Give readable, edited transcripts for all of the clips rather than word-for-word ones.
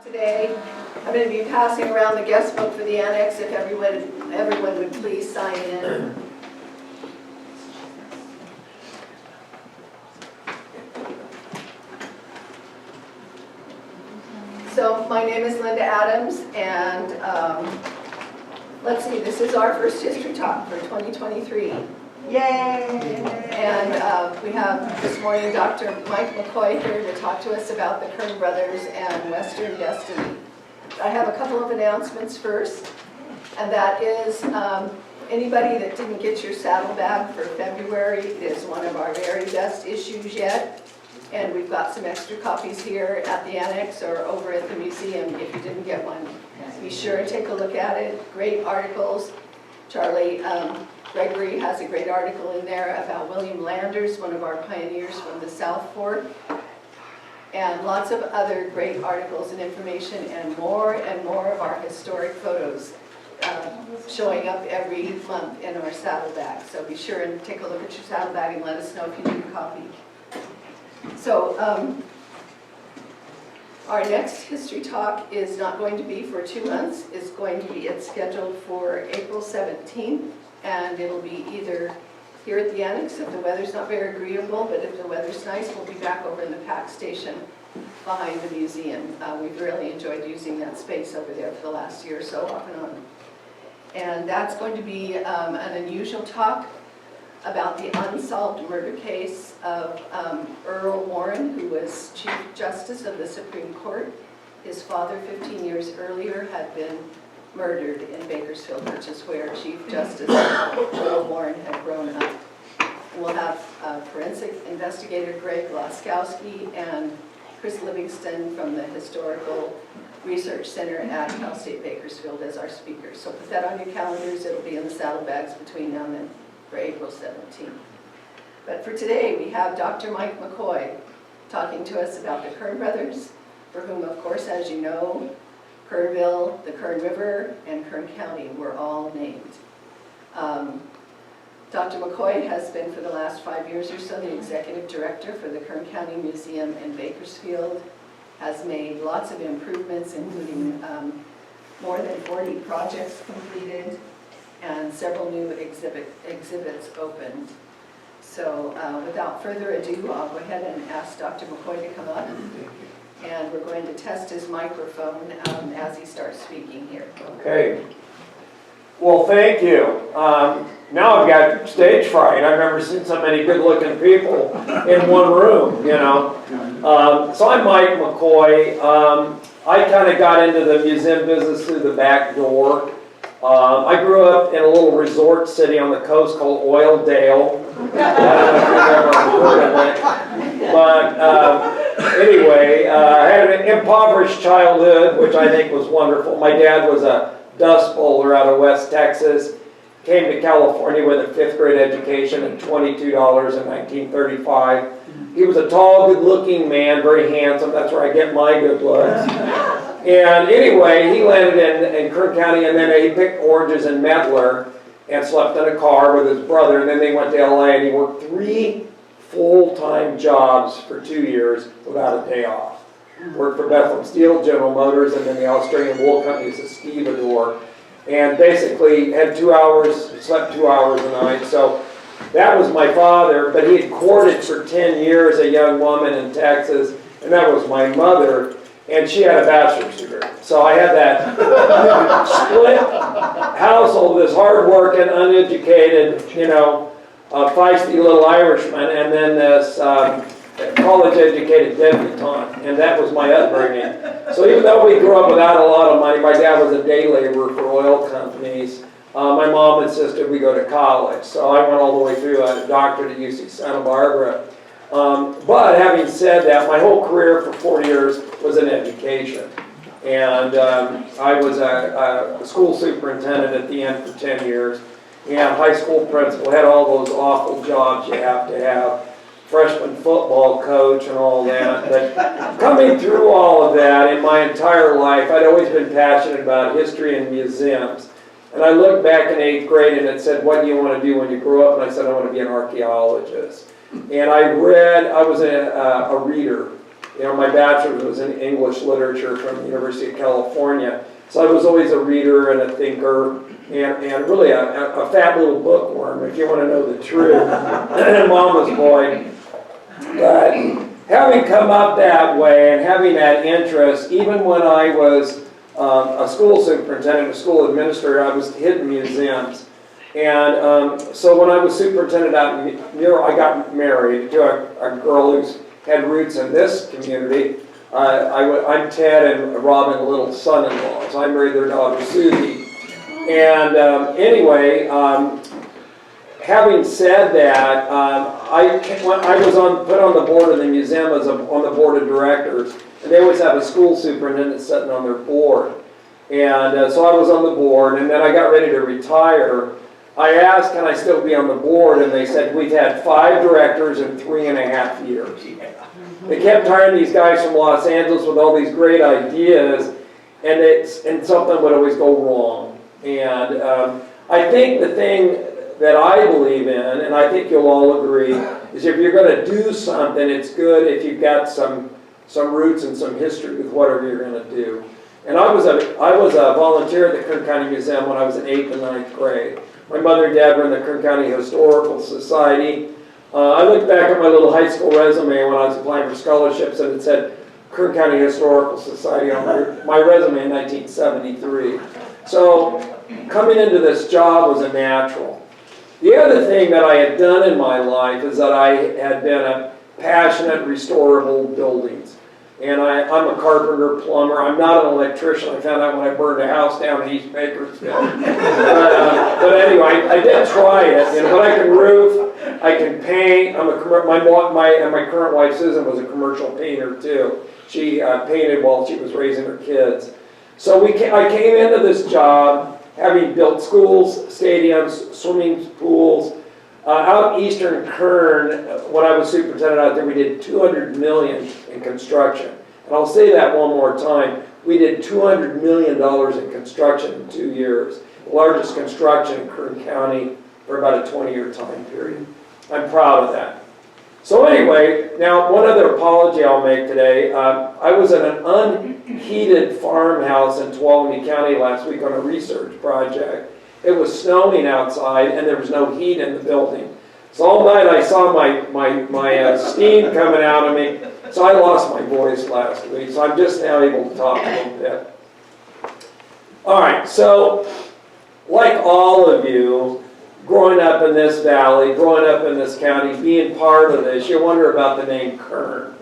Today, I'm going to be passing around the guest book for the annex if everyone would please sign in. So my name is Linda Adams, and let's see, this is our first history talk for 2023. Yay! And we have this morning Dr. Mike McCoy here to talk to us about the Kern Brothers and Western Destiny. I have a couple of announcements first, and that is anybody that didn't get your saddlebag for February, it is one of our very best issues yet. And we've got some extra copies here at the annex or over at the museum if you didn't get one. Be sure and take a look at it. Great articles. Charlie Gregory has a great article in there about William Landers, one of our pioneers from the South Fork. And lots of other great articles and information, and more of our historic photos showing up every month in our saddlebag. So be sure and take a look at your saddlebag and let us know if you need a copy. So our next history talk is not going to be for 2 months. It's scheduled for April 17th, and it'll be either here at the annex if the weather's not very agreeable, but if the weather's nice, we'll be back over in the PAC station behind the museum. We've really enjoyed using that space over there for the last year or so, off and on. And that's going to be an unusual talk about the unsolved murder case of Earl Warren, who was Chief Justice of the Supreme Court. His father, 15 years earlier, had been murdered in Bakersfield, which is where Chief Justice Earl Warren had grown up. And we'll have forensic investigator Greg Laskowski and Chris Livingston from the Historical Research Center at Cal State Bakersfield as our speakers. So put that on your calendars. It'll be in the saddlebags between now and then for April 17th. But for today, we have Dr. Mike McCoy talking to us about the Kern Brothers, for whom, of course, as you know, Kernville, the Kern River, and Kern County were all named. Dr. McCoy has been for the last 5 years or so the executive director for the Kern County Museum in Bakersfield, has made lots of improvements, including more than 40 projects completed, and several new exhibits opened. So without further ado, I'll go ahead and ask Dr. McCoy to come up. And we're going to test his microphone as he starts speaking here. Okay. Well, thank you. Now I've got stage fright. I've never seen so many good-looking people in one room, you know. So I'm Mike McCoy. I kind of got into the museum business through the back door. I grew up in a little resort city on the coast called Oildale. I don't know if you've ever heard of it. But anyway, I had an impoverished childhood, which I think was wonderful. My dad was a dust bowler out of West Texas. Came to California with a 5th grade education and $22 in 1935. He was a tall, good-looking man, very handsome. That's where I get my good looks. And anyway, he landed in Kern County, and then he picked oranges in Mettler and slept in a car with his brother, and then they went to LA, and he worked 3 full-time jobs for 2 years without a day off. Worked for Bethlehem Steel, General Motors, and then the Australian Wool Company as a stevedore. And basically had 2 hours, slept 2 hours a night. So that was my father, but he had courted for 10 years a young woman in Texas, and that was my mother. And she had a bachelor's degree. So I had that split household, this hard-working, uneducated, you know, feisty little Irishman, and then this college-educated debutante. And that was my upbringing. So even though we grew up without a lot of money, my dad was a day laborer for oil companies. My mom insisted we go to college. So I went all the way through a doctorate at UC Santa Barbara. But having said that, my whole career for 4 years was in education. And I was a school superintendent at the end for 10 years. And high school principal, had all those awful jobs you have to have. Freshman football coach and all that. But coming through all of that in my entire life, I'd always been passionate about history and museums. And I looked back in 8th grade and it said, what do you want to do when you grow up? And I said, I want to be an archaeologist. And I was a reader. You know, my bachelor's was in English literature from the University of California. So I was always a reader and a thinker, and really a fat little bookworm, if you want to know the truth, and a mama's boy. But having come up that way and having that interest, even when I was a school superintendent, a school administrator, I was hidden museums. And so when I was superintendent out in Muir, I got married to a girl who's had roots in this community. I'm Ted and Robin Little's son-in-law, so I married their daughter Susie. And anyway, having said that, I was put on the board of the museum on the board of directors, and they always have a school superintendent sitting on their board. And so I was on the board, and then I got ready to retire. I asked, can I still be on the board? And they said, we've had 5 directors in 3.5 years. They kept hiring these guys from Los Angeles with all these great ideas, and something would always go wrong. And I think the thing that I believe in, and I think you'll all agree, is if you're going to do something, it's good if you've got some roots and some history with whatever you're going to do. And I was a volunteer at the Kern County Museum when I was in 8th and 9th grade. My mother and dad were in the Kern County Historical Society. I looked back at my little high school resume when I was applying for scholarships, and it said Kern County Historical Society on my resume in 1973. So coming into this job was a natural. The other thing that I had done in my life is that I had been a passionate restorable buildings. And I'm a carpenter, plumber. I'm not an electrician. I found out when I burned a house down in East Bakersfield. But anyway, I did try it. But I can roof, I can paint. My current wife Susan was a commercial painter too. She painted while she was raising her kids. So I came into this job having built schools, stadiums, swimming pools. Out eastern Kern, when I was superintendent out there, we did $200 million in construction. And I'll say that one more time. We did $200 million in construction in 2 years. The largest construction in Kern County for about a 20-year time period. I'm proud of that. So anyway, now one other apology I'll make today. I was in an unheated farmhouse in Tuolumne County last week on a research project. It was snowing outside, and there was no heat in the building. So all night I saw my steam coming out of me, so I lost my voice last week. So I'm just now able to talk a little bit. All right, so like all of you, growing up in this valley, growing up in this county, being part of this, you wonder about the name Kern.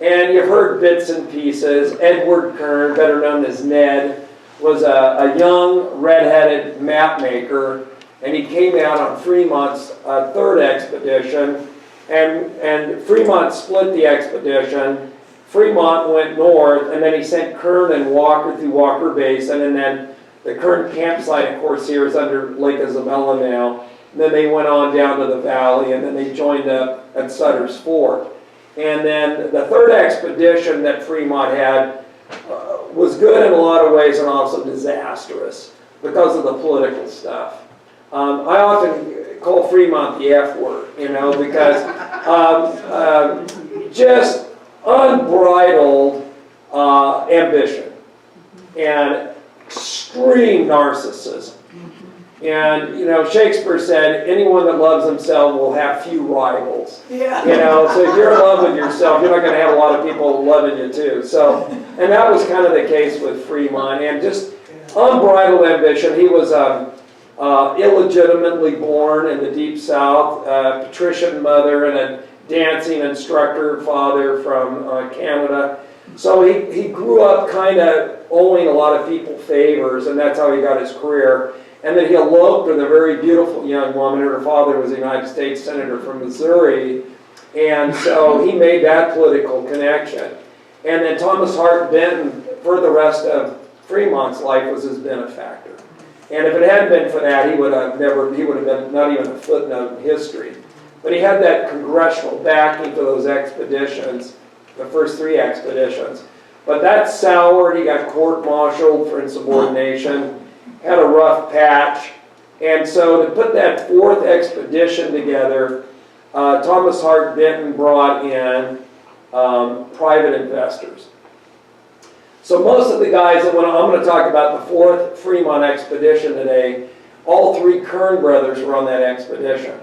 And you've heard bits and pieces. Edward Kern, better known as Ned, was a young, red-headed map maker, and he came out on Fremont's 3rd expedition, and Fremont split the expedition. Fremont went north, and then he sent Kern and Walker through Walker Basin, and then the Kern campsite, of course, here is under Lake Isabella now. And then they went on down to the valley, and then they joined up at Sutter's Fort. And then the 3rd expedition that Fremont had was good in a lot of ways and also disastrous because of the political stuff. I often call Fremont the F word, because just unbridled ambition and extreme narcissism. And, Shakespeare said, anyone that loves himself will have few rivals. Yeah. So if you're in love with yourself, you're not going to have a lot of people loving you too. So, and that was kind of the case with Fremont, and just unbridled ambition. He was illegitimately born in the Deep South, patrician mother and a dancing instructor father from Canada. So he grew up kind of owing a lot of people favors, and that's how he got his career. And then he eloped with a very beautiful young woman. Her father was a United States Senator from Missouri. And so he made that political connection. And then Thomas Hart Benton, for the rest of Fremont's life, was his benefactor. And if it hadn't been for that, he would have been not even a footnote in history. But he had that congressional backing for those expeditions, the first 3 expeditions. But that soured. He got court-martialed for insubordination. Had a rough patch, and so to put that 4th expedition together, Thomas Hart Benton brought in private investors. So most of the guys that I'm going to talk about the 4th Fremont expedition today, all 3 Kern brothers were on that expedition.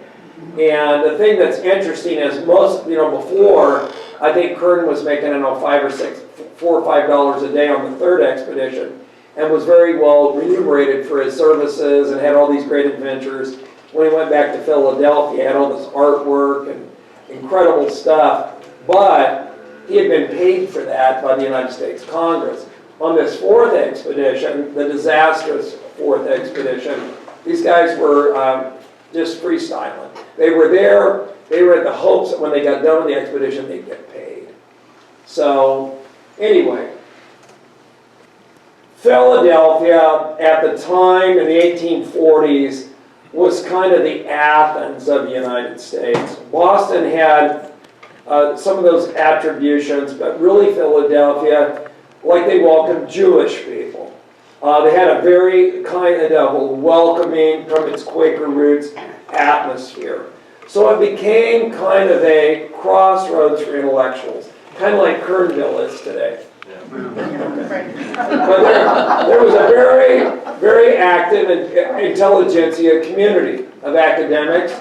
And the thing that's interesting is before, I think Kern was making, $4 or $5 a day on the 3rd expedition, and was very well remunerated for his services and had all these great adventures. When he went back to Philadelphia, he had all this artwork and incredible stuff, but he had been paid for that by the United States Congress. On this 4th expedition, the disastrous 4th expedition, these guys were just freestyling. They were there, they were in the hopes that when they got done with the expedition, they'd get paid. So, anyway, Philadelphia at the time in the 1840s was kind of the Athens of the United States. Boston had some of those attributions, but really Philadelphia, like they welcomed Jewish people. They had a very kind of welcoming, from its Quaker roots, atmosphere. So it became kind of a crossroads for intellectuals, kind of like Kernville is today. But there was a very, very active and intelligentsia community of academics.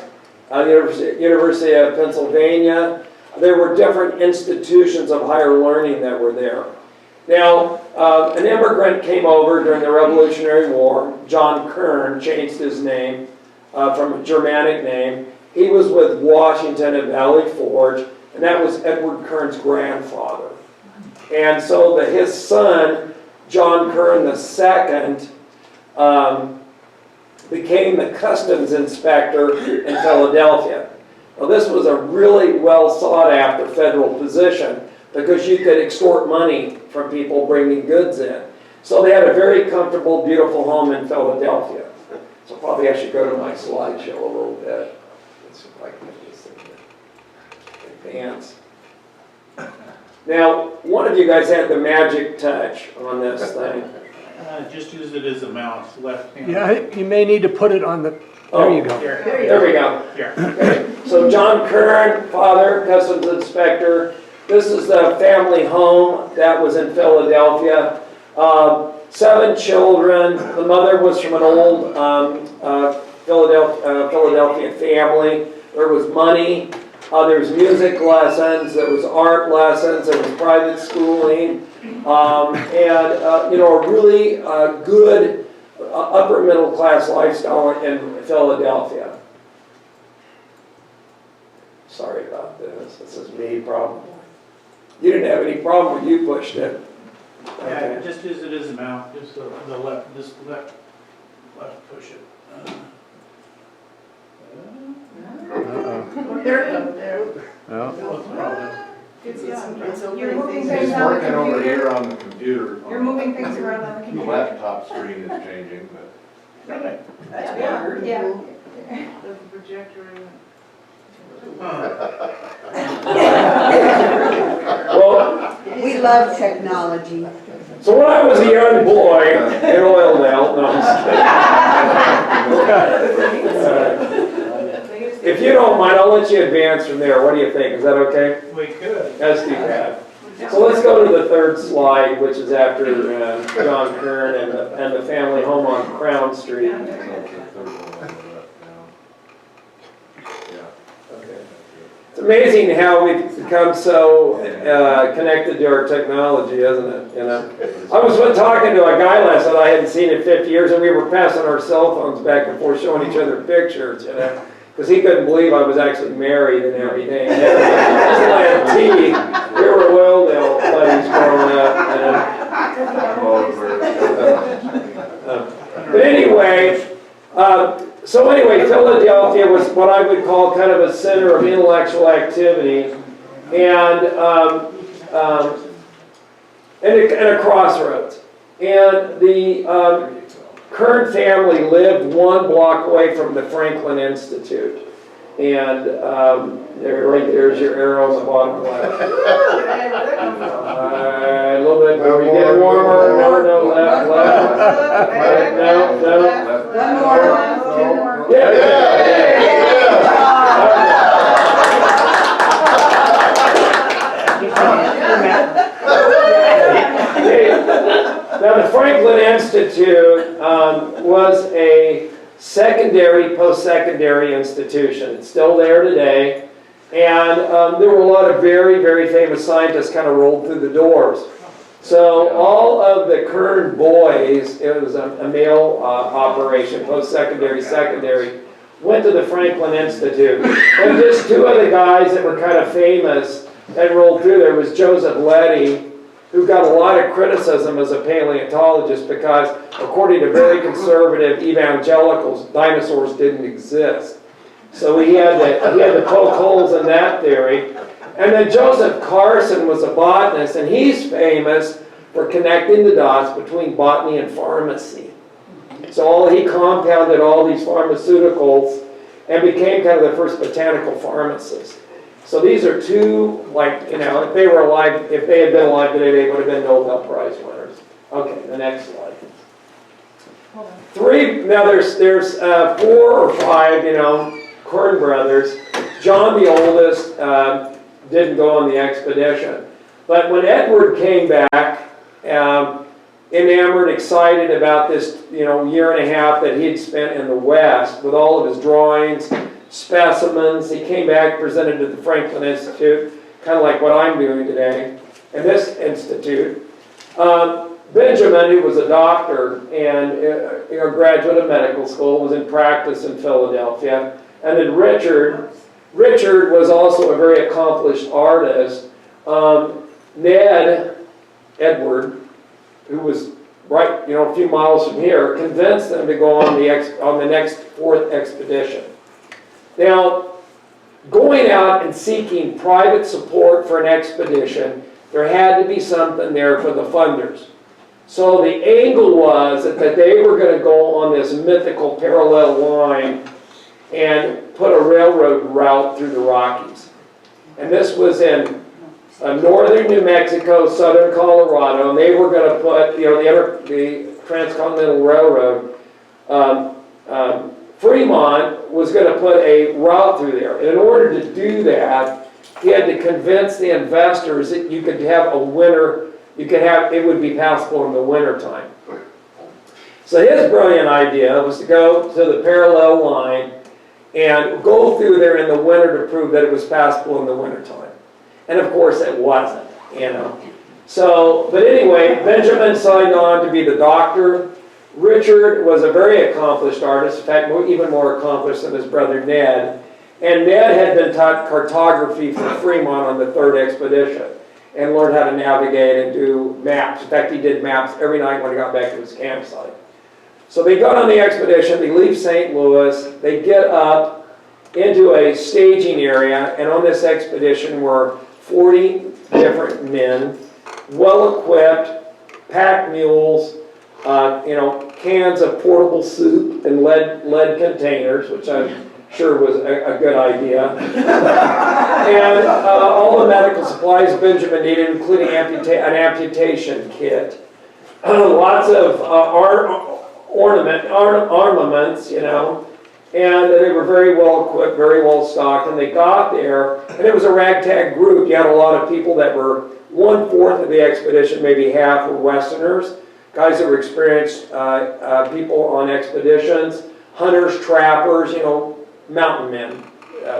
The University of Pennsylvania. There were different institutions of higher learning that were there. Now, an immigrant came over during the Revolutionary War. John Kern changed his name from a Germanic name. He was with Washington at Valley Forge, and that was Edward Kern's grandfather. And so his son, John Kern II, became the customs inspector in Philadelphia. Well, this was a really well sought after federal position because you could extort money from people bringing goods in. So they had a very comfortable, beautiful home in Philadelphia. So probably I should go to my slideshow a little bit. Let's see if I can get this thing to advance. Now, one of you guys had the magic touch on this thing. Just use it as a mouse, left hand. Yeah, you may need to put it on the, there you go. Here. There we go. Here. Okay. So John Kern, father, customs inspector. This is the family home that was in Philadelphia. 7 children. The mother was from an old Philadelphia family. There was money. There was music lessons. There was art lessons. There was private schooling. A really good upper middle class lifestyle in Philadelphia. Sorry about this. This is me probably. You didn't have any problem when you pushed it. Yeah, Okay. just use it as a mouse, just the left, left push it. Uh-oh. There. No. What's the problem? It's You're moving opening things things. on the Working over computer. here on the computer. You're moving things around on the The computer. laptop screen is changing, but That's Yeah. weird. Yeah. The projector. Well, We love technology. so when I was a young boy in Oildale, no, I'm just kidding. If you don't mind, I'll let you advance from there. What do you think? Is that okay? We could. That's too bad. So let's go to the 3rd slide, which is after John Kern and the family home on Crown Street. It's amazing how we've become so connected to our technology, isn't it? You know, I was talking to a guy last night I hadn't seen in 50 years, and we were passing our cell phones back and forth, showing each other pictures. You know, because he couldn't believe I was actually married and everything. And tea. We were Oildale buddies growing up. But anyway. So anyway, Philadelphia was what I would call kind of a center of intellectual activity, and a crossroads. And the Kern family lived 1 block away from the Franklin Institute, and right there's your arrow on the bottom left. A little bit. Are we getting warmer? No, left. Right, no. One more. Yeah. Franklin Institute was a secondary, post-secondary institution. It's still there today. And there were a lot of very, very famous scientists kind of rolled through the doors. So all of the Kern boys, it was a male operation, post-secondary, secondary, went to the Franklin Institute. And just two of the guys that were kind of famous that rolled through there was Joseph Letty, who got a lot of criticism as a paleontologist because, according to very conservative evangelicals, dinosaurs didn't exist. So he had to poke holes in that theory. And then Joseph Carson was a botanist, and he's famous for connecting the dots between botany and pharmacy. So he compounded all these pharmaceuticals and became kind of the first botanical pharmacist. So these are two, like, you know, if they were alive, if they had been alive today, they would have been Nobel Prize winners. Okay, the next slide. Now there's 4 or 5, you know, Kern Brothers. John, the oldest, didn't go on the expedition. But when Edward came back, enamored, excited about this, you know, year and a half that he'd spent in the West with all of his drawings, specimens, he came back, presented to the Franklin Institute, kind of like what I'm doing today, in this institute. Benjamin, who was a doctor and a graduate of medical school, was in practice in Philadelphia. And then Richard was also a very accomplished artist. Edward, who was right, you know, a few miles from here, convinced them to go on the next 4th expedition. Now, going out and seeking private support for an expedition, there had to be something there for the funders. So the angle was that they were going to go on this mythical parallel line and put a railroad route through the Rockies. And this was in northern New Mexico, southern Colorado, and they were going to put, you know, the Transcontinental Railroad, Fremont was going to put a route through there. And in order to do that, he had to convince the investors that you could have a winter, it would be passable in the wintertime. So his brilliant idea was to go to the parallel line and go through there in the winter to prove that it was passable in the wintertime. And of course it wasn't, you know. So, but anyway, Benjamin signed on to be the doctor. Richard was a very accomplished artist, in fact, even more accomplished than his brother Ned. And Ned had been taught cartography from Fremont on the 3rd expedition and learned how to navigate and do maps. In fact, he did maps every night when he got back to his campsite. So they got on the expedition, they leave St. Louis, they get up into a staging area, and on this expedition were 40 different men, well-equipped, pack mules, you know, cans of portable soup and lead containers, which I'm sure was a good idea. And all the medical supplies Benjamin needed, including an amputation kit. Lots of armaments, you know, and they were very well equipped, very well stocked, and they got there, and it was a ragtag group. You had a lot of people that were 1/4 of the expedition, maybe half were Westerners, guys that were experienced people on expeditions, hunters, trappers, you know, mountain men,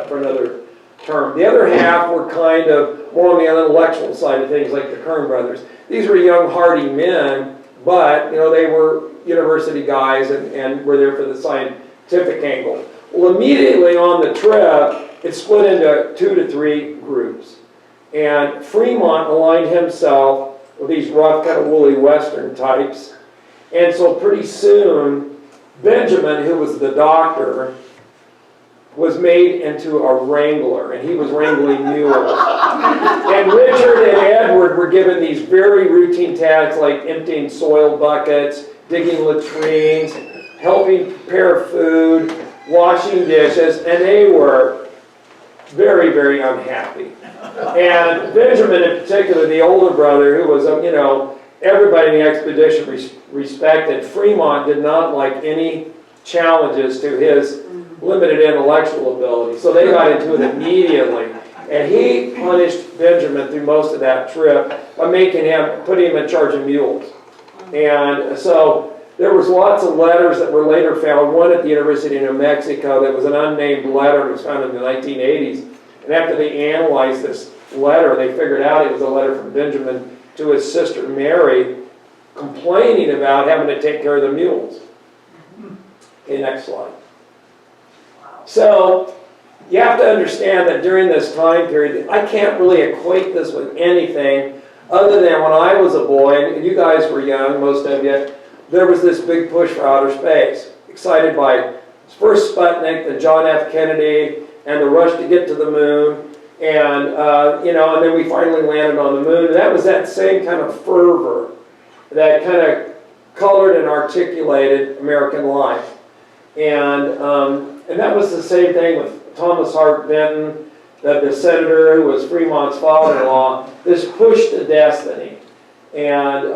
for another term. The other half were kind of more on the intellectual side of things, like the Kern Brothers. These were young, hardy men, but, you know, they were university guys and were there for the scientific angle. Well, immediately on the trip, it split into 2 to 3 groups. And Fremont aligned himself with these rough, kind of woolly Western types. And so pretty soon, Benjamin, who was the doctor, was made into a wrangler, and he was wrangling mules. And Richard and Edward were given these very routine tasks like emptying soil buckets, digging latrines, helping prepare food, washing dishes, and they were very, very unhappy. And Benjamin in particular, the older brother, who was, you know, everybody in the expedition respected, Fremont did not like any challenges to his limited intellectual ability. So they got into it immediately. And he punished Benjamin through most of that trip by putting him in charge of mules. And so there was lots of letters that were later found, one at the University of New Mexico that was an unnamed letter. It was found in the 1980s. And after they analyzed this letter, they figured out it was a letter from Benjamin to his sister Mary, complaining about having to take care of the mules. Okay, next slide. So you have to understand that during this time period, I can't really equate this with anything other than when I was a boy, and you guys were young, most of you, there was this big push for outer space, excited by first Sputnik, then John F. Kennedy, and the rush to get to the moon, and and then we finally landed on the moon. And that was that same kind of fervor that kind of colored and articulated American life, and that was the same thing with Thomas Hart Benton, the senator who was Fremont's father-in-law. This push to destiny. And,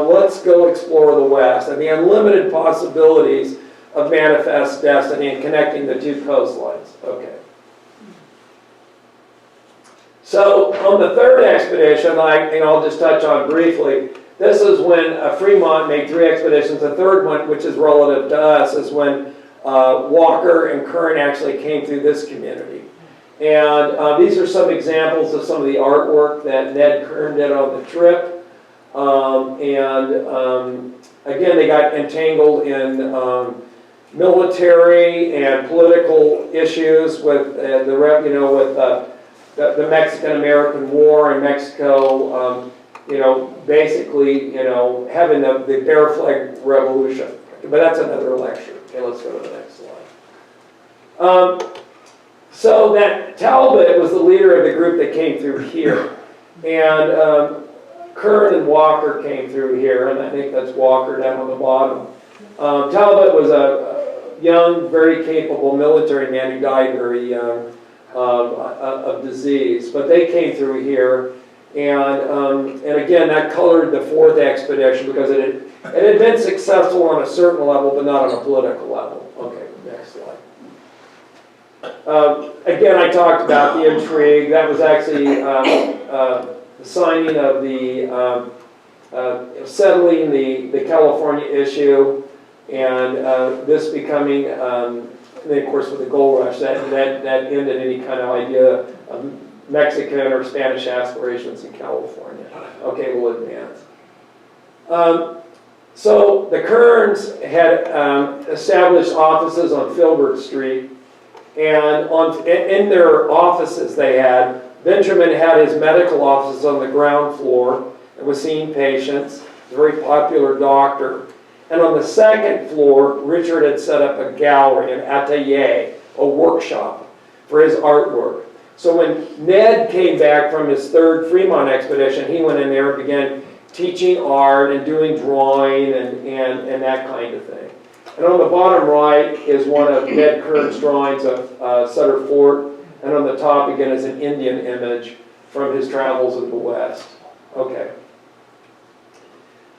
let's go explore the West and the unlimited possibilities of manifest destiny and connecting the two coastlines. Okay. So on the third expedition, I'll just touch on briefly, this is when Fremont made 3 expeditions. The third one, which is relative to us, is when Walker and Kern actually came through this community. And these are some examples of some of the artwork that Ned Kern did on the trip. Again, they got entangled in military and political issues with the Mexican-American War in Mexico. Basically, having the Bear Flag Revolution. But that's another lecture. Okay, let's go to the next slide. So that Talbot was the leader of the group that came through here. And Kern and Walker came through here, and I think that's Walker down on the bottom. Talbot was a young, very capable military man who died very young of disease. But they came through here, and again, that colored the 4th expedition because it had been successful on a certain level, but not on a political level. Okay, next slide. Again, I talked about the intrigue. That was actually the signing of the settling the California issue, and this becoming, and then of course with the gold rush, that ended any kind of idea of Mexican or Spanish aspirations in California. Okay, we'll advance. So the Kerns had established offices on Filbert Street, and in their offices Benjamin had his medical offices on the ground floor and was seeing patients, a very popular doctor. And on the 2nd floor, Richard had set up a gallery, an atelier, a workshop for his artwork. So when Ned came back from his 3rd Fremont expedition, he went in there and began teaching art and doing drawing and that kind of thing. And on the bottom right is one of Ned Kern's drawings of Sutter Fort, and on the top again is an Indian image from his travels in the West. Okay.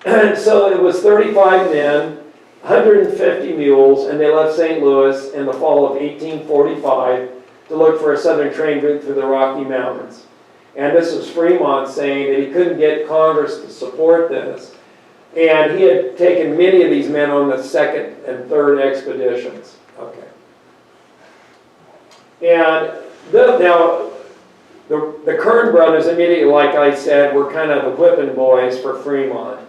And so it was 35 men, 150 mules, and they left St. Louis in the fall of 1845 to look for a southern trade route through the Rocky Mountains. And this was Fremont saying that he couldn't get Congress to support this. And he had taken many of these men on the 2nd and 3rd expeditions. Okay. And the Kern Brothers immediately, like I said, were kind of the whipping boys for Fremont.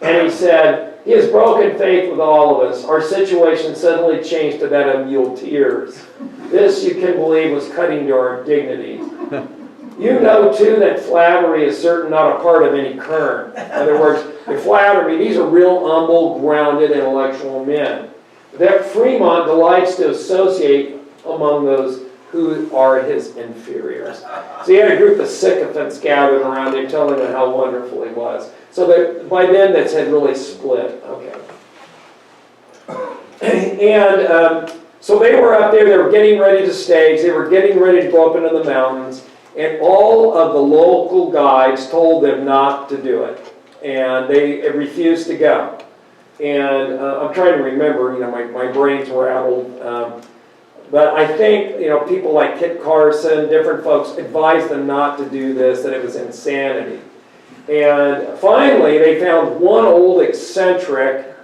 And he said, "He has broken faith with all of us. Our situation suddenly changed to that of muleteers. This, you can believe, was cutting to our dignity. You know, too, that flattery is certain not a part of any Kern. In other words, they flatter me. These are real humble, grounded, intellectual men. That Fremont delights to associate among those who are his inferiors." So he had a group of sycophants gathered around him telling him how wonderful he was. So that by then that's had really split. Okay. And so they were up there, they were getting ready to stage, they were getting ready to go up into the mountains, and all of the local guides told them not to do it. And they refused to go. And I'm trying to remember, my brain's rattled. But I think, people like Kit Carson, different folks advised them not to do this, that it was insanity. And finally, they found one old eccentric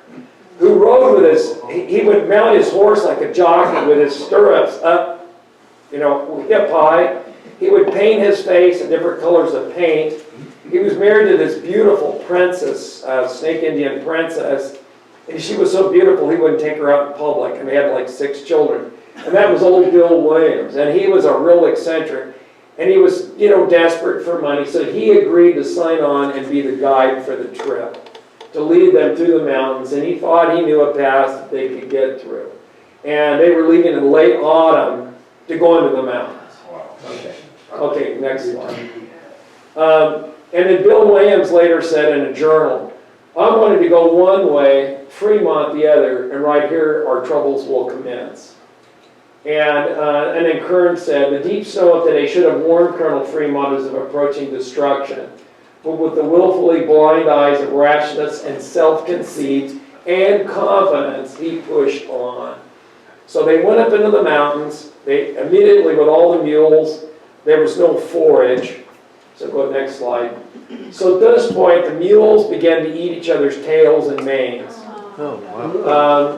who rode with his, he would mount his horse like a jockey with his stirrups up, hip high. He would paint his face in different colors of paint. He was married to this beautiful princess, Snake Indian princess, and she was so beautiful he wouldn't take her out in public, and they had like 6 children. And that was old Bill Williams, and he was a real eccentric. And he was, desperate for money, so he agreed to sign on and be the guide for the trip, to lead them through the mountains, and he thought he knew a path that they could get through. And they were leaving in late autumn to go into the mountains. Wow. Okay, next slide. And then Bill Williams later said in a journal, "I'm going to go one way, Fremont the other, and right here our troubles will commence." And then Kern said, "The deep snow of today should have warned Colonel Fremont of approaching destruction. But with the willfully blind eyes of rashness and self-conceit and confidence, he pushed on." So they went up into the mountains. They immediately, with all the mules, there was no forage. So go to the next slide. So at this point, the mules began to eat each other's tails and manes. Oh, wow.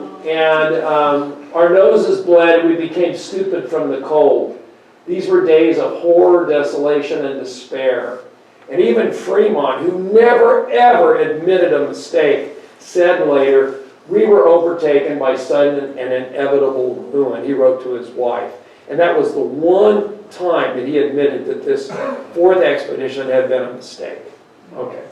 Our noses bled, and we became stupid from the cold. These were days of horror, desolation, and despair. And even Fremont, who never ever admitted a mistake, said later, "We were overtaken by sudden and inevitable ruin," he wrote to his wife. And that was the one time that he admitted that this 4th expedition had been a mistake. Okay.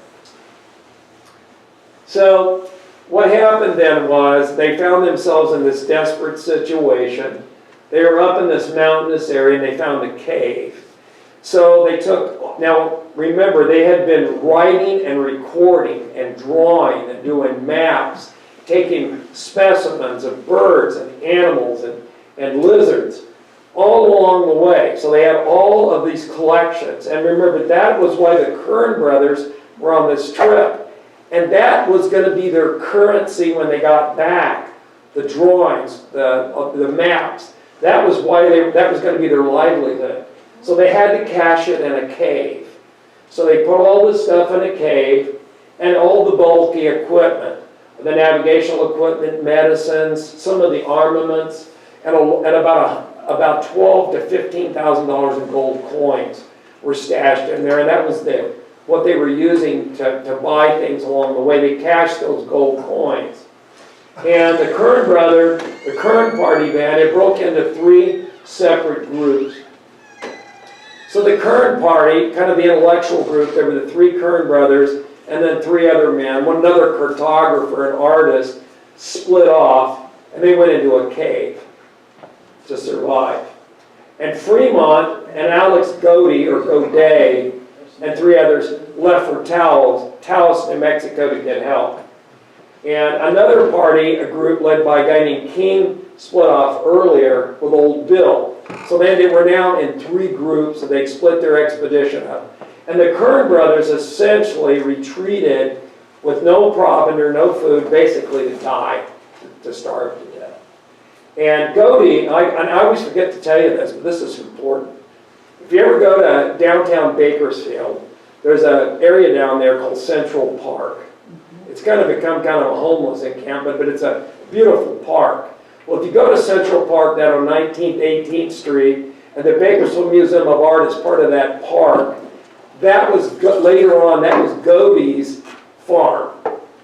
So what happened then was they found themselves in this desperate situation. They were up in this mountainous area and they found a cave. So they took, now remember, they had been writing and recording and drawing and doing maps, taking specimens of birds and animals and lizards all along the way. So they had all of these collections. And remember, that was why the Kern Brothers were on this trip. And that was going to be their currency when they got back. The drawings, the maps. That was why that was going to be their livelihood. So they had to cache it in a cave. So they put all this stuff in a cave and all the bulky equipment, the navigational equipment, medicines, some of the armaments, and about $12,000 to $15,000 in gold coins were stashed in there, and that was what they were using to buy things along the way. They cached those gold coins. And the Kern Brothers, the Kern party band, it broke into 3 separate groups. So the Kern party, kind of the intellectual group, there were the 3 Kern Brothers and then 3 other men. One another cartographer and artist split off, and they went into a cave to survive. And Fremont and Alex Godey, or Godet, and 3 others left for Taos, New Mexico to get help. And another party, a group led by a guy named King, split off earlier with old Bill. So then they were now in 3 groups, and they split their expedition up. And the Kern Brothers essentially retreated with no provender, no food, basically to die, to starve to death. And Godey, and I always forget to tell you this, but this is important. If you ever go to downtown Bakersfield, there's an area down there called Central Park. It's kind of become kind of a homeless encampment, but it's a beautiful park. Well, if you go to Central Park down on 19th, 18th Street, and the Bakersfield Museum of Art is part of that park, that was, later on, that was Godey's farm.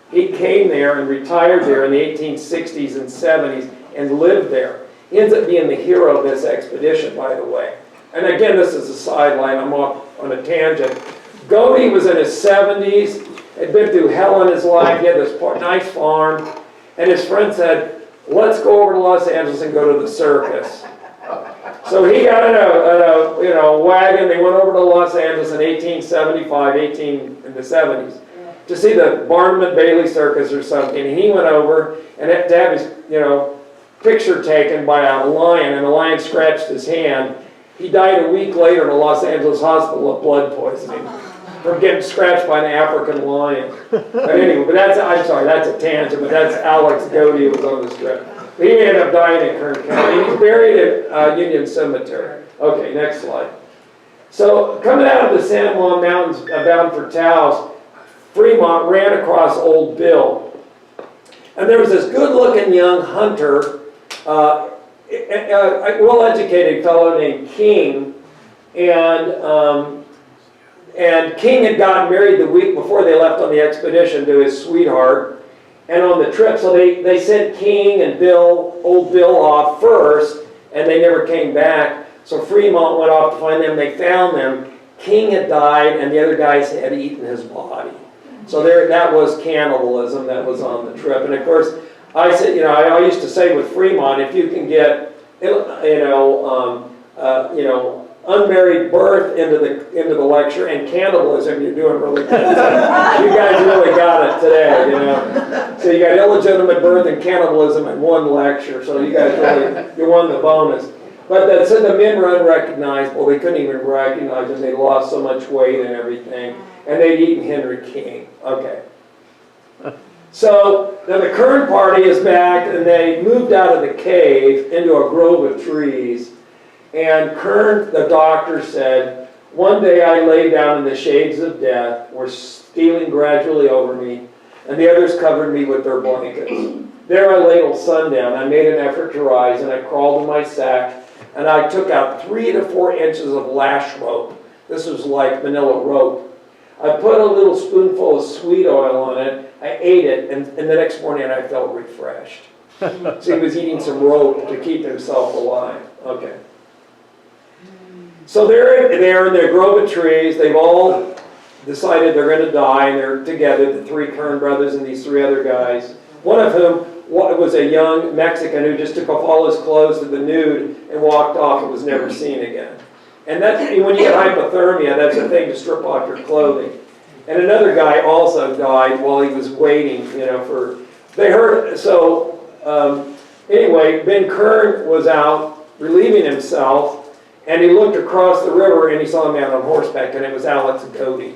He came there and retired there in the 1860s and 70s and lived there. He ends up being the hero of this expedition, by the way. And again, this is a sideline, I'm off on a tangent. Godey was in his 70s, had been through hell in his life, he had this nice farm, and his friend said, "Let's go over to Los Angeles and go to the circus." So he got in a wagon, they went over to Los Angeles in 1875, in the 70s, to see the Barnum and Bailey Circus or something, and he went over and had to have his, picture taken by a lion, and the lion scratched his hand. He died a week later in a Los Angeles hospital of blood poisoning from getting scratched by an African lion. But anyway, that's a tangent, but that's Alex Godey who was on this trip. He ended up dying in Kern County. He's buried at Union Cemetery. Okay, next slide. So coming out of the San Juan Mountains bound for Taos, Fremont ran across Old Bill. And there was this good-looking young hunter, a well-educated fellow named King, and King had gotten married the week before they left on the expedition to his sweetheart, and on the trip, so they sent King and Old Bill off first, and they never came back. So Fremont went off to find them. They found them. King had died, and the other guys had eaten his body. So that was cannibalism that was on the trip. And of course, I said, I used to say with Fremont, if you can get, unmarried birth into the lecture and cannibalism, you're doing really good. You guys really got it today, So you got illegitimate birth and cannibalism in one lecture. So you guys you won the bonus. But that said, the men were unrecognizable. They couldn't even recognize them. They lost so much weight and everything. And they'd eaten Henry King. Okay. So now the Kern party is back, and they moved out of the cave into a grove of trees. And Kern, the doctor, said, "One day I lay down in the shades of death, were stealing gradually over me, and the others covered me with their blankets. There I lay till sundown. I made an effort to rise, and I crawled in my sack, and I took out 3 to 4 inches of lash rope." This was like manila rope. "I put a little spoonful of sweet oil on it. I ate it, and the next morning I felt refreshed." So he was eating some rope to keep himself alive. Okay. So they're in their grove of trees. They've all decided they're going to die, and they're together, the 3 Kern brothers and these 3 other guys. One of whom was a young Mexican who just took off all his clothes to the nude and walked off and was never seen again. And that's, when you get hypothermia, that's a thing to strip off your clothing. And another guy also died while he was waiting, they heard, anyway, Ben Kern was out relieving himself, and he looked across the river and he saw a man on horseback, and it was Alex Godey.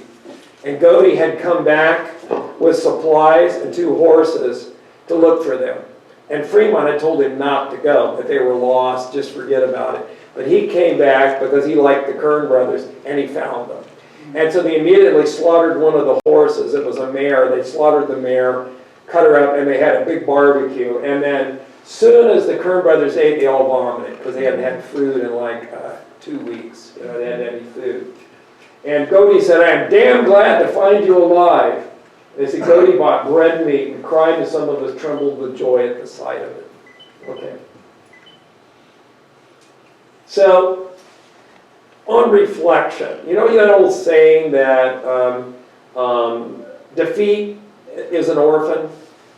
And Godey had come back with supplies and 2 horses to look for them. And Fremont had told him not to go, that they were lost, just forget about it. But he came back because he liked the Kern brothers, and he found them. And so they immediately slaughtered one of the horses. It was a mare. They slaughtered the mare, cut her up, and they had a big barbecue. And then soon as the Kern brothers ate, they all vomited because they hadn't had food in 2 weeks. They hadn't had any food. And Godey said, "I am damn glad to find you alive." They said Godey bought bread and meat and cried, and some of us trembled with joy at the sight of it. Okay. So, on reflection, that old saying that defeat is an orphan,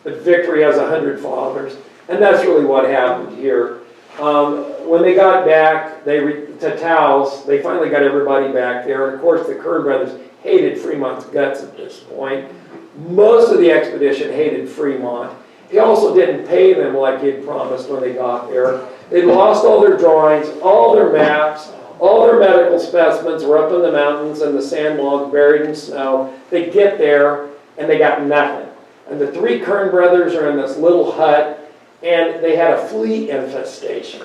but victory has 100 fathers. And that's really what happened here. When they got back to Taos, they finally got everybody back there. And of course, the Kern brothers hated Fremont's guts at this point. Most of the expedition hated Fremont. He also didn't pay them like he had promised when they got there. They'd lost all their drawings, all their maps, all their medical specimens were up in the mountains and the sand logs buried in snow. They get there and they got nothing. And the 3 Kern brothers are in this little hut, and they had a flea infestation.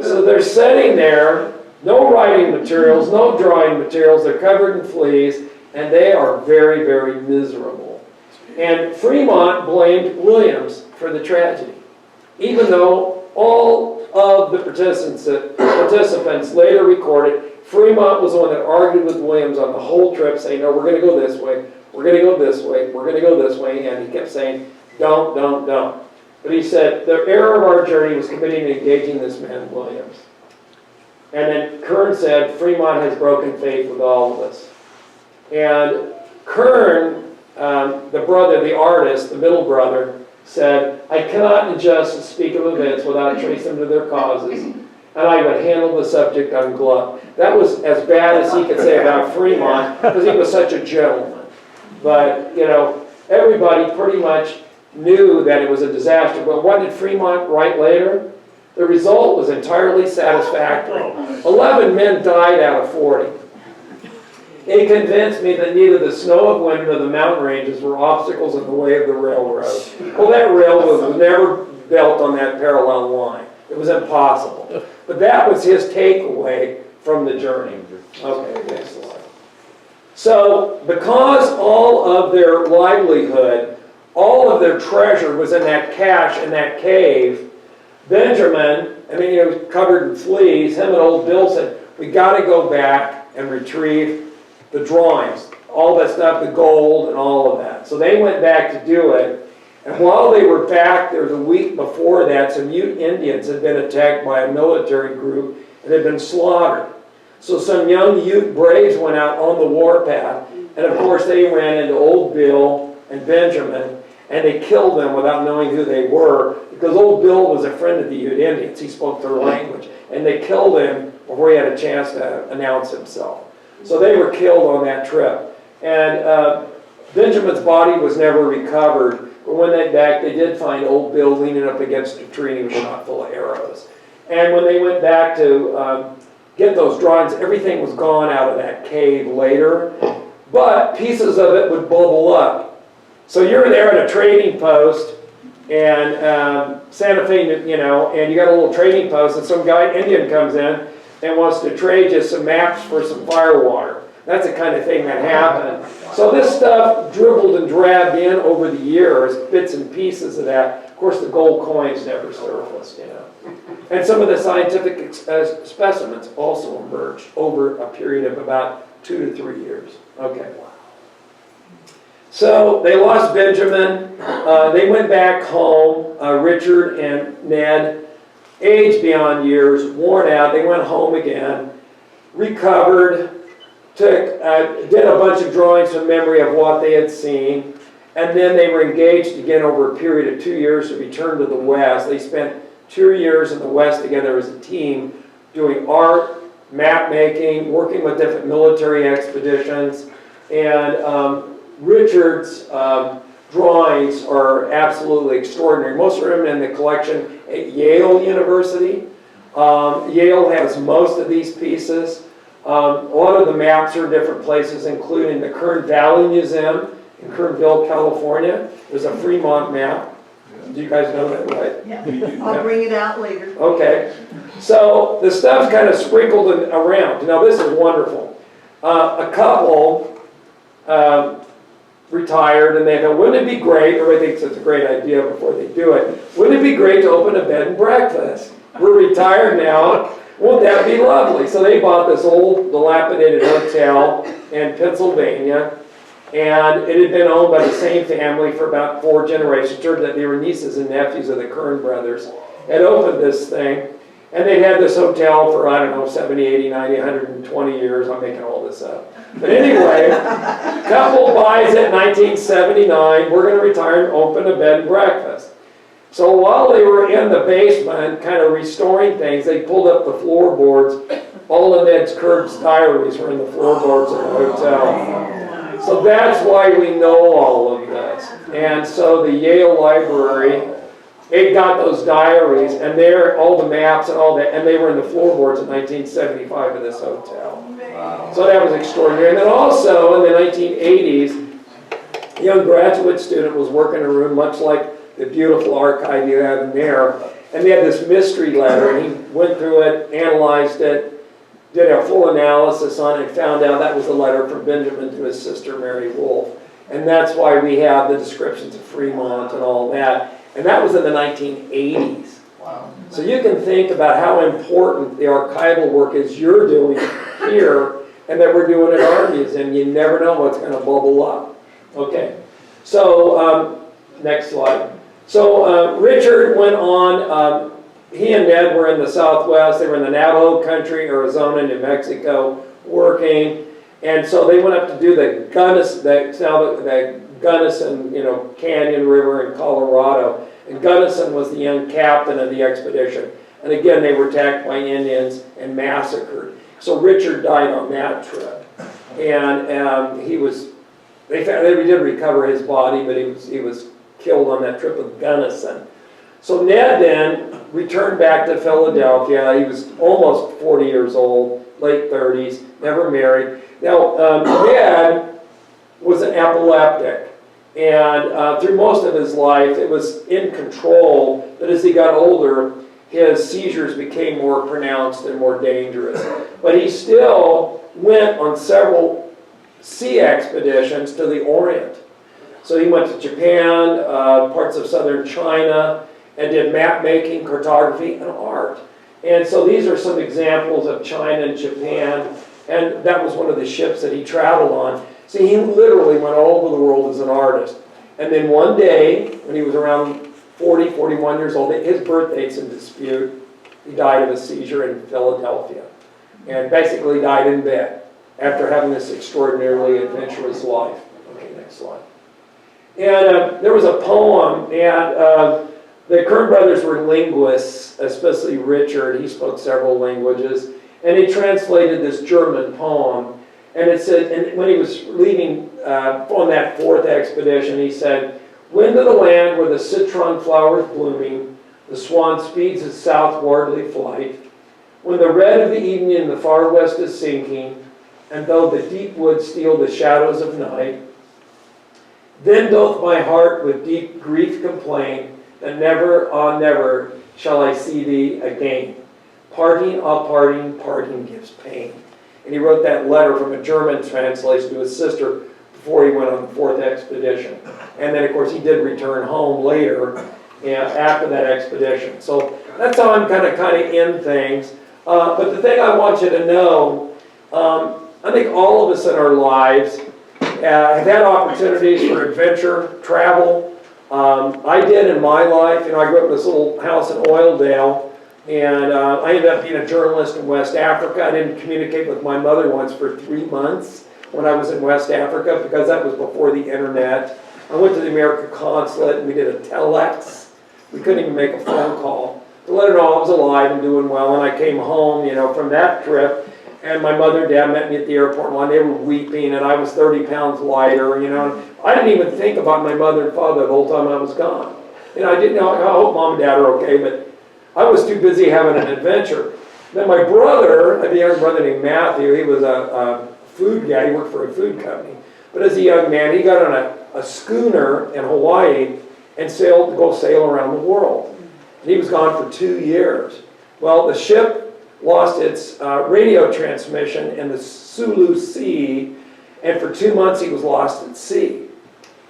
So they're sitting there, no writing materials, no drawing materials, they're covered in fleas, and they are very, very miserable. And Fremont blamed Williams for the tragedy, even though all of the participants later recorded Fremont was the one that argued with Williams on the whole trip, saying, "No, we're going to go this way, we're going to go this way, we're going to go this way," and he kept saying, "Don't, don't, don't." But he said, the error of our journey was committing and engaging this man, Williams. And then Kern said, Fremont has broken faith with all of us. And Kern, the brother, the artist, the middle brother, said, "I cannot in justice speak of events without tracing them to their causes, and I would handle the subject ungloved." That was as bad as he could say about Fremont, because he was such a gentleman. But, everybody pretty much knew that it was a disaster. But what did Fremont write later? The result was entirely satisfactory. 11 men died out of 40. It convinced me that neither the snow of winter nor the mountain ranges were obstacles in the way of the railroad. Well, that railroad was never built on that parallel line. It was impossible. But that was his takeaway from the journey. Okay, next slide. So because all of their livelihood, all of their treasure was in that cache in that cave, Benjamin, I mean, he was covered in fleas, him and old Bill said, we got to go back and retrieve the drawings, all that stuff, the gold and all of that. So they went back to do it. And while they were back, there was a week before that, some Ute Indians had been attacked by a military group and had been slaughtered. So some young Ute braves went out on the warpath, and of course they ran into old Bill and Benjamin, and they killed them without knowing who they were, because old Bill was a friend of the Ute Indians. He spoke their language, and they killed him before he had a chance to announce himself. So they were killed on that trip. And Benjamin's body was never recovered, but when they back, they did find old Bill leaning up against a tree, and he was shot full of arrows. And when they went back to get those drawings, everything was gone out of that cave later, but pieces of it would bubble up. So you're there at a trading post, and Santa Fe, you know, and you got a little trading post, and some guy, Indian, comes in and wants to trade you some maps for some firewater. That's the kind of thing that happened. So this stuff dribbled and drabbed in over the years, bits and pieces of that. Of course, the gold coins never surfaced, you know. And some of the scientific specimens also emerged over a period of about 2 to 3 years. Okay. So they lost Benjamin. They went back home. Richard and Ned, aged beyond years, worn out. They went home again, recovered, did a bunch of drawings from memory of what they had seen, and then they were engaged again over a period of 2 years to return to the West. They spent 2 years in the West together as a team, doing art, map making, working with different military expeditions, and Richard's drawings are absolutely extraordinary. Most of them in the collection at Yale University. Yale has most of these pieces. A lot of the maps are in different places, including the Kern Valley Museum in Kernville, California. There's a Fremont map. Do you guys know that, right? Yeah. I'll bring it out later. Okay. So the stuff's kind of sprinkled around. Now this is wonderful. A couple retired, and they thought, wouldn't it be great, everybody thinks it's a great idea before they do it, wouldn't it be great to open a bed and breakfast? We're retired now. Won't that be lovely? So they bought this old dilapidated hotel in Pennsylvania, and it had been owned by the same family for about 4 generations. Turned out they were nieces and nephews of the Kern Brothers. Had opened this thing, and they'd had this hotel for, I don't know, 70, 80, 90, 120 years. I'm making all this up. But anyway, couple buys it in 1979. We're going to retire and open a bed and breakfast. So while they were in the basement, kind of restoring things, they pulled up the floorboards. All of Ned's Kern's diaries were in the floorboards of the hotel. So that's why we know all of this. And so the Yale Library, it got those diaries, and there, all the maps and all that, and they were in the floorboards in 1975 of this hotel. Wow. So that was extraordinary. And then also in the 1980s, a young graduate student was working in a room much like the beautiful archive you have in there, and they had this mystery letter, and he went through it, analyzed it, did a full analysis on it, and found out that was a letter from Benjamin to his sister Mary Wolfe. And that's why we have the descriptions of Fremont and all that. And that was in the 1980s. Wow. So you can think about how important the archival work is you're doing here and that we're doing at our museum. You never know what's going to bubble up. Okay, so next slide. So Richard went on, he and Ned were in the Southwest. They were in the Navajo country, Arizona, New Mexico, working. And so they went up to do the Gunnison, Canyon River in Colorado. And Gunnison was the young captain of the expedition. And again, they were attacked by Indians and massacred. So Richard died on that trip. And they did recover his body, but he was killed on that trip with Gunnison. So Ned then returned back to Philadelphia. He was almost 40 years old, late 30s, never married. Now, Ned was an epileptic, and through most of his life, it was in control, but as he got older, his seizures became more pronounced and more dangerous. But he still went on several sea expeditions to the Orient. So he went to Japan, parts of southern China, and did map making, cartography, and art. And so these are some examples of China and Japan, and that was one of the ships that he traveled on. So he literally went all over the world as an artist. And then one day, when he was around 40, 41 years old, his birthday's in dispute, he died of a seizure in Philadelphia. And basically died in bed after having this extraordinarily adventurous life. Okay, next slide. And there was a poem, and the Kern Brothers were linguists, especially Richard. He spoke several languages. And he translated this German poem. And it said, and when he was leaving on that fourth expedition, he said, "Wind to the land where the citron flowers blooming, the swan speeds its southwardly flight. When the red of the evening in the far west is sinking, and though the deep woods steal the shadows of night, then doth my heart with deep grief complain, that never, ah never, shall I see thee again. Parting, ah parting, parting gives pain." And he wrote that letter from a German translation to his sister before he went on the fourth expedition. And then, of course, he did return home later after that expedition. So that's how I'm kind of in things. But the thing I want you to know, I think all of us in our lives have had opportunities for adventure, travel. I did in my life. I grew up in this little house in Oildale. And I ended up being a journalist in West Africa. I didn't communicate with my mother once for 3 months when I was in West Africa because that was before the internet. I went to the American consulate and we did a telex. We couldn't even make a phone call to let her know I was alive and doing well. And I came home, from that trip. And my mother and dad met me at the airport line. They were weeping and I was 30 pounds lighter, I didn't even think about my mother and father the whole time I was gone. I didn't know, I hope mom and dad are okay, but I was too busy having an adventure. Then my brother, I have a younger brother named Matthew, he was a food guy, he worked for a food company. But as a young man, he got on a schooner in Hawaii and sailed to go sail around the world. And he was gone for 2 years. Well, the ship lost its radio transmission in the Sulu Sea, and for 2 months he was lost at sea.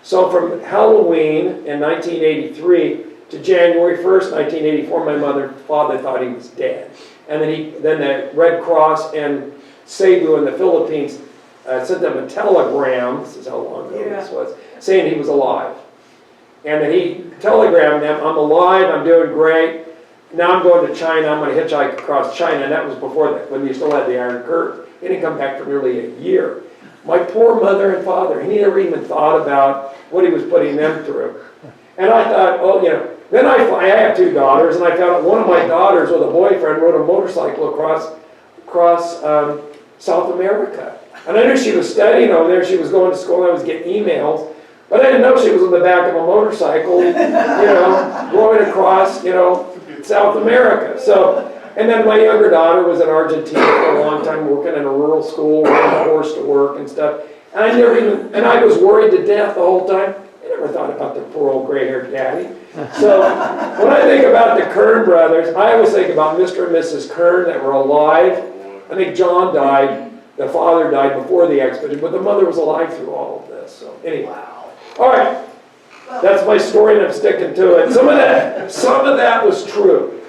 So from Halloween in 1983 to January 1st, 1984, my mother and father thought he was dead. And then the Red Cross in Cebu in the Philippines sent them a telegram, this is how long ago this was, saying he was alive. And then he telegrammed them, "I'm alive, I'm doing great. Now I'm going to China, I'm going to hitchhike across China." And that was before that, when you still had the Iron Curtain. He didn't come back for nearly a year. My poor mother and father, he never even thought about what he was putting them through. And I thought, then I have 2 daughters, and I found out one of my daughters with a boyfriend rode a motorcycle across South America. And I knew she was studying over there, she was going to school, and I was getting emails, but I didn't know she was on the back of a motorcycle, going across, South America. So, and then my younger daughter was in Argentina for a long time, working in a rural school, riding a horse to work and stuff. And I was worried to death the whole time. I never thought about the poor old gray-haired daddy. So when I think about the Kern brothers, I always think about Mr. and Mrs. Kern that were alive. I think John died, the father died before the expedition, but the mother was alive through all of this. So anyway, all right, that's my story and I'm sticking to it. Some of that was true.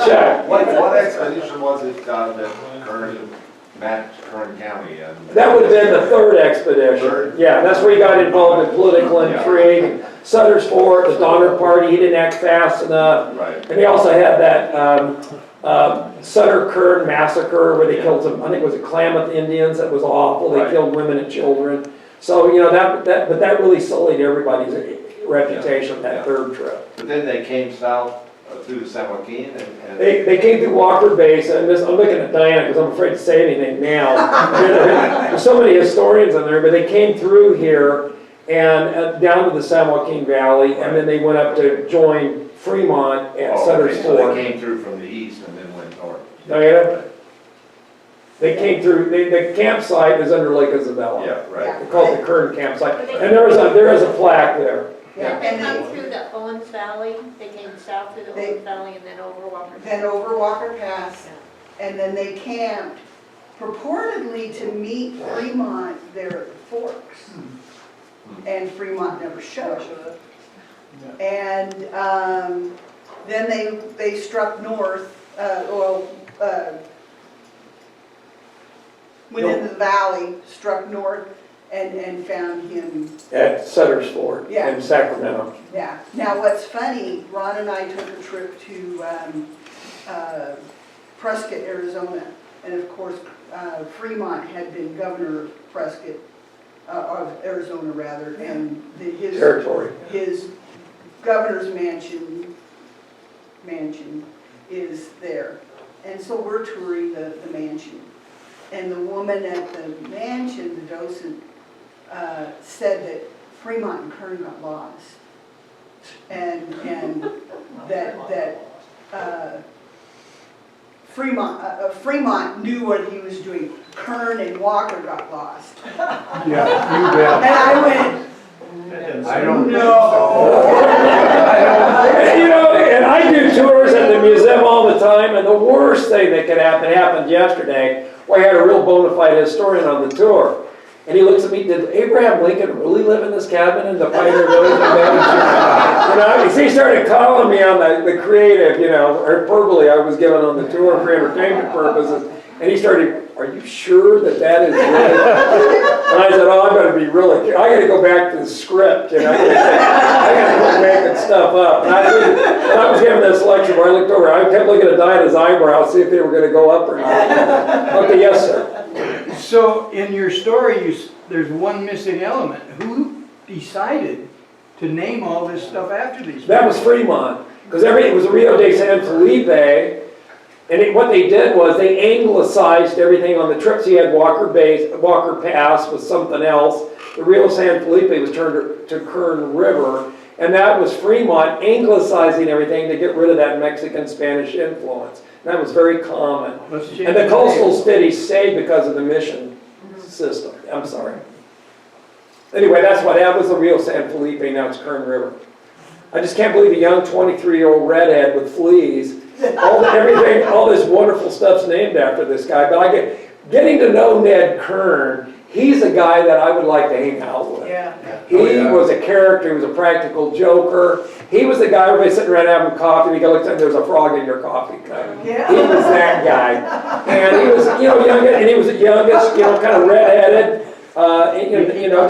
Check. What expedition was it that Kern matched Kern County? That would have been the third expedition. Third? Yeah, that's where he got involved in political intrigue. Sutter's Fort, the Donner Party, he didn't act fast enough. Right. And he also had that Sutter Kern massacre where they killed some, I think it was the Klamath Indians, that was awful. They killed women and children. So, but that really sullied everybody's reputation, that third trip. But then they came south through San Joaquin and They came through Walker Basin. I'm looking at Diana because I'm afraid to say anything now. There's so many historians in there, but they came through here and down to the San Joaquin Valley, and then they went up to join Fremont at Sutter's so Fort. they came through from the east and then went north. Diana? They came through, the campsite is under Lake Isabella. Yeah, right. They call it the Kern campsite. And there is a plaque there. Yeah, Did they and come through the Owens Valley? They came south through the Owens Valley and then over Walker. then over Walker Pass, and then they camped purportedly to meet Fremont there at the Forks. And Fremont never showed. And then they struck north, went into the valley, struck north, and found him. At Sutter's Fort Yeah. in Sacramento. Yeah. Now, what's funny, Ron and I took a trip to Prescott, Arizona, and of course, Fremont had been governor of Prescott, of Arizona rather, and his Territory. his governor's mansion is there. And so we're touring the mansion. And the woman at the mansion, the docent, said that Fremont and Kern got lost. And that Fremont knew what he was doing. Kern and Walker got lost. Yeah, you bet. And I went, I don't no. And, you know, and I do tours at the museum all the time, and the worst thing that could happen happened yesterday, where I had a real bona fide historian on the tour. And he looks at me, did Abraham Lincoln really live in this cabin in the Pioneer Village? He started calling me on the creative, hyperbole I was given on the tour for entertainment purposes. And he started, are you sure that is really? And I said, oh, I better be really, I gotta go back to the script, I gotta quit making stuff up. And I was giving this lecture where I looked over, I kept looking at Dinah's eyebrows, see if they were gonna go up or not. Okay, yes, sir. So in your story, there's one missing element. Who decided to name all this stuff after these people? That was Fremont, because it was Rio de San Felipe. And what they did was they anglicized everything on the trips. He had Walker Pass was something else. The Rio San Felipe was turned to Kern River. And that was Fremont anglicizing everything to get rid of that Mexican-Spanish influence. And that was very common. And the coastal cities stayed because of the mission system. I'm sorry. Anyway, that was the Rio San Felipe, now it's Kern River. I just can't believe a young 23-year-old redhead with fleas. All this wonderful stuff's named after this guy. But getting to know Ned Kern, he's a guy that I would like to hang out with. Yeah. He was a character, he was a practical joker. He was the guy, everybody sitting around having coffee, and he goes, there's a frog in your coffee cup. Yeah. He was that guy. And he was, young, and he was the youngest, kind of redheaded,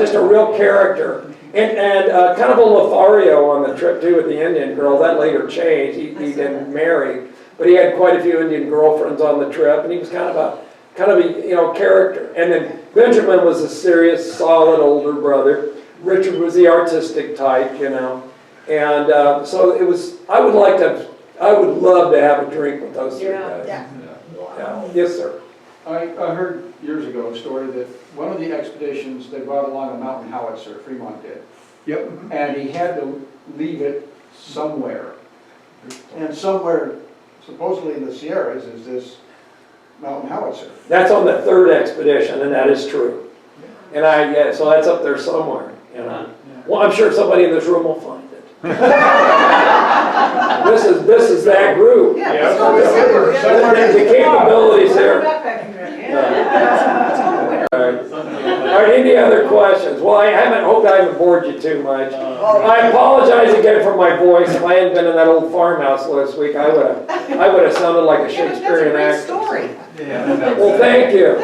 just a real character. And kind of a Lothario on the trip too with the Indian girl. That later changed. He didn't marry, but he had quite a few Indian girlfriends on the trip, and he was kind of a character. And then Benjamin was a serious, solid older brother. Richard was the artistic type, and so it was. I would love to have a drink with those three guys. Yeah. Yes, sir. I heard years ago a story that one of the expeditions, they brought along a mountain howitzer, Fremont did. Yep. And he had to leave it somewhere. And somewhere, supposedly in the Sierras, is this mountain howitzer. That's on the third expedition, and that is true. And so that's up there somewhere. Well, I'm sure somebody in this room will find it. This is that group. Yeah, The capabilities there. All right, any other questions? Well, I hope I haven't bored you too much. I apologize again for my voice. If I hadn't been in that old farmhouse last week, I would have sounded like a Shakespearean actor. That's a great story. Well, thank you.